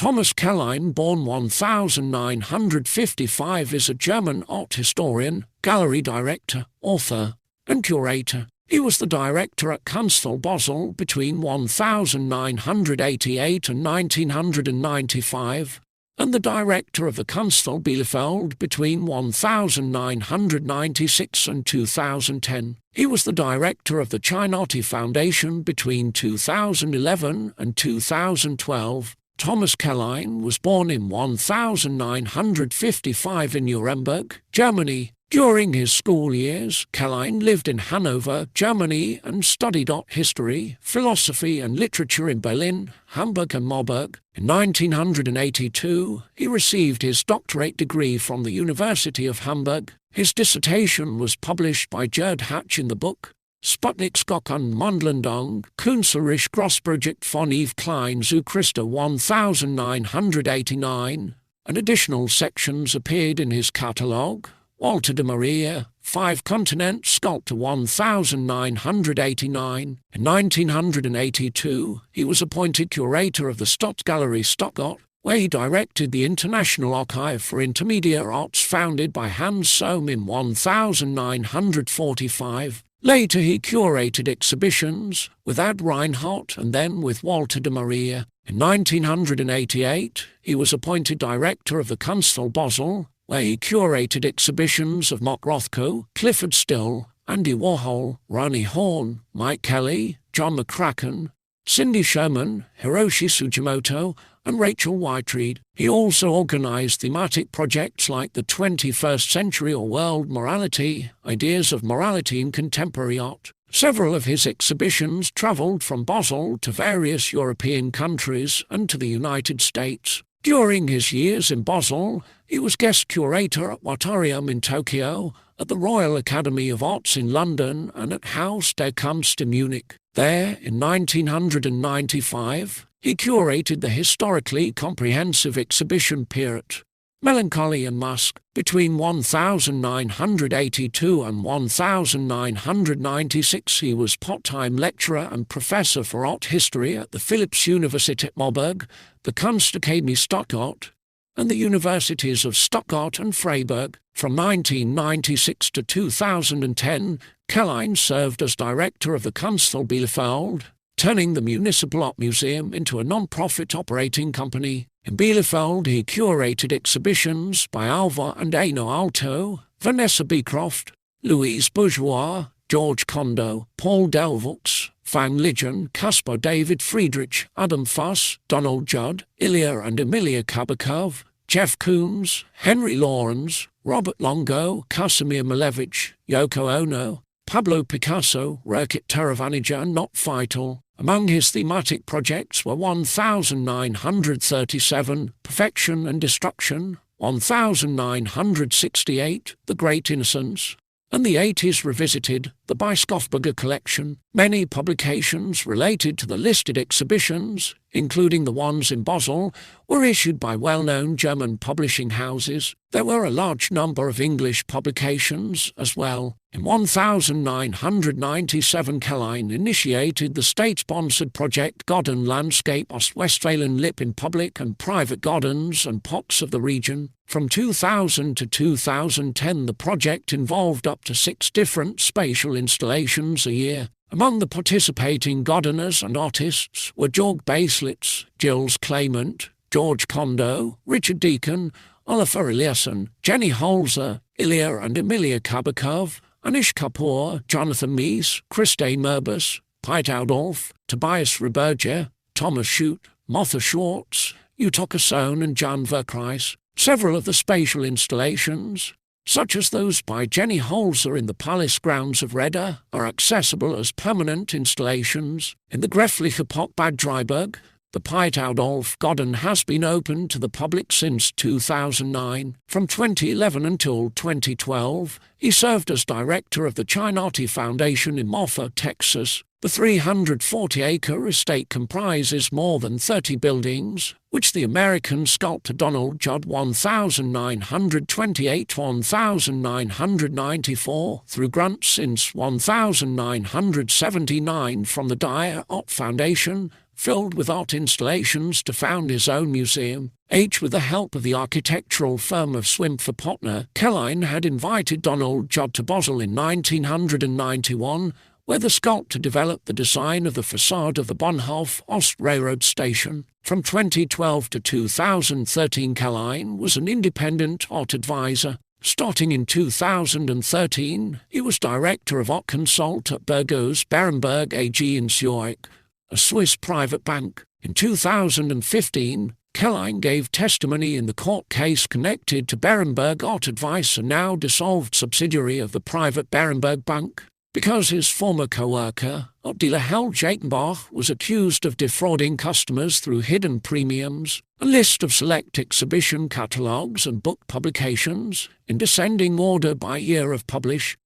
Thomas Kellein, born 1955, is a German art historian, gallery director, author, and curator. He was the director at Kunsthalle Basel between 1988 and 1995, and the director of the Kunsthalle Bielefeld between 1996 and 2010. He was the director of the Chinati Foundation between 2011 and 2012. Thomas Kellein was born in 1955 in Nuremberg, Germany. During his school years, Kellein lived in Hanover, Germany, and studied art history, philosophy and literature in Berlin, Hamburg and Marburg. In 1982, he received his doctorate degree from the University of Hamburg. His dissertation was published by Gerd Hatje in the book Sputnikschock und Mondlandung, Künstlerische Großprojekte von Yves Klein zu Christo 1989, and additional sections appeared in his catalogue. Walter de Maria, 5 Kontinente Skulptur 1989. In 1982, he was appointed curator of the Stadtgalerie Stuttgart, where he directed the International Archive for Intermediate Arts founded by Hans Sohm in 1945. Later he curated exhibitions with Ad Reinhardt and then with Walter de Maria. In 1988, he was appointed director of the Kunsthalle Basel, where he curated exhibitions of Mark Rothko, Clifford Still, Andy Warhol, Ronnie Horn, Mike Kelly, John McCracken, Cindy Sherman, Hiroshi Sugimoto, and Rachel Whiteread. He also organized thematic projects like the 21st Century or World Morality, Ideas of Morality in Contemporary Art. Several of his exhibitions traveled from Basel to various European countries and to the United States. During his years in Basel, he was guest curator at Watarium in Tokyo, at the Royal Academy of Arts in London, and at Haus der Kunst in Munich. There, in 1995, he curated the historically comprehensive exhibition Pirate, Melancholy and Musk. Between 1982 and 1996 he was part-time lecturer and professor for art history at the Philipps-Universität Marburg, the Kunstakademie Stuttgart, and the Universities of Stuttgart and Freiburg. From 1996 to 2010, Kellein served as director of the Kunsthalle Bielefeld, turning the Municipal Art Museum into a non-profit operating company. In Bielefeld he curated exhibitions by Alva and Eino Alto, Vanessa Beecroft, Louise Bourgeois, George Kondo, Paul Delvaux, Van Ligen, Caspar David Friedrich, Adam Fuss, Donald Judd, Ilya and Emilia Kabakov, Jeff Koons, Henry Lawrence, Robert Longo, Casimir Malevich, Yoko Ono, Pablo Picasso, Rekit Teravanija and Not Vital. Among his thematic projects were 1937, Perfection and Destruction, 1968, The Great Innocence, and the 80s Revisited, the Biskopsberger Collection. Many publications related to the listed exhibitions, including the ones in Basel, were issued by well-known German publishing houses. There were a large number of English publications as well. In 1997 Kellein initiated the state-sponsored project Garden Landscape Ostwestfalen Lip in public and private gardens and parks of the region. From 2000 to 2010 the project involved up to 6 different spatial installations a year. Among the participating gardeners and artists were Georg Baselitz, Gilles Clement, George Kondo, Richard Deacon, Oliver Eliasson, Jenny Holzer, Ilya and Emilia Kabakov, Anish Kapoor, Jonathan Mies, Christe Merbus, Pete Adolf, Tobias Reberger, Thomas Schut, Martha Schwartz, Utoka Sohn and Jan Verkreis. Several of the spatial installations, such as those by Jenny Holzer in the palace grounds of Reda, are accessible as permanent installations. In the Greffliche Park Bad Dreiberg, the Pete Adolf Garden has been open to the public since 2009. From 2011 until 2012, he served as director of the Chinati Foundation in Marfa, Texas. The 340-acre estate comprises more than 30 buildings, which the American sculptor Donald Judd 1928-1994 through grants since 1979 from the Dyer Art Foundation filled with art installations, to found his own museum. With the help of the architectural firm of Swimfer Potner, Kellein had invited Donald Judd to Basel in 1991, where the sculptor developed the design of the facade of the Bahnhof Ost Railroad station. From 2012 to 2013, Kellein was an independent art advisor. Starting in 2013, he was director of art consult at Burgos Berenberg AG in Zurich, a Swiss private bank. In 2015, Kellein gave testimony in the court case connected to Berenberg Art Advice, a now dissolved subsidiary of the private Berenberg Bank, because his former co-worker, art dealer Helge Jakenbach, was accused of defrauding customers through hidden premiums. A list of select exhibition catalogues and book publications, in descending order by year of publish,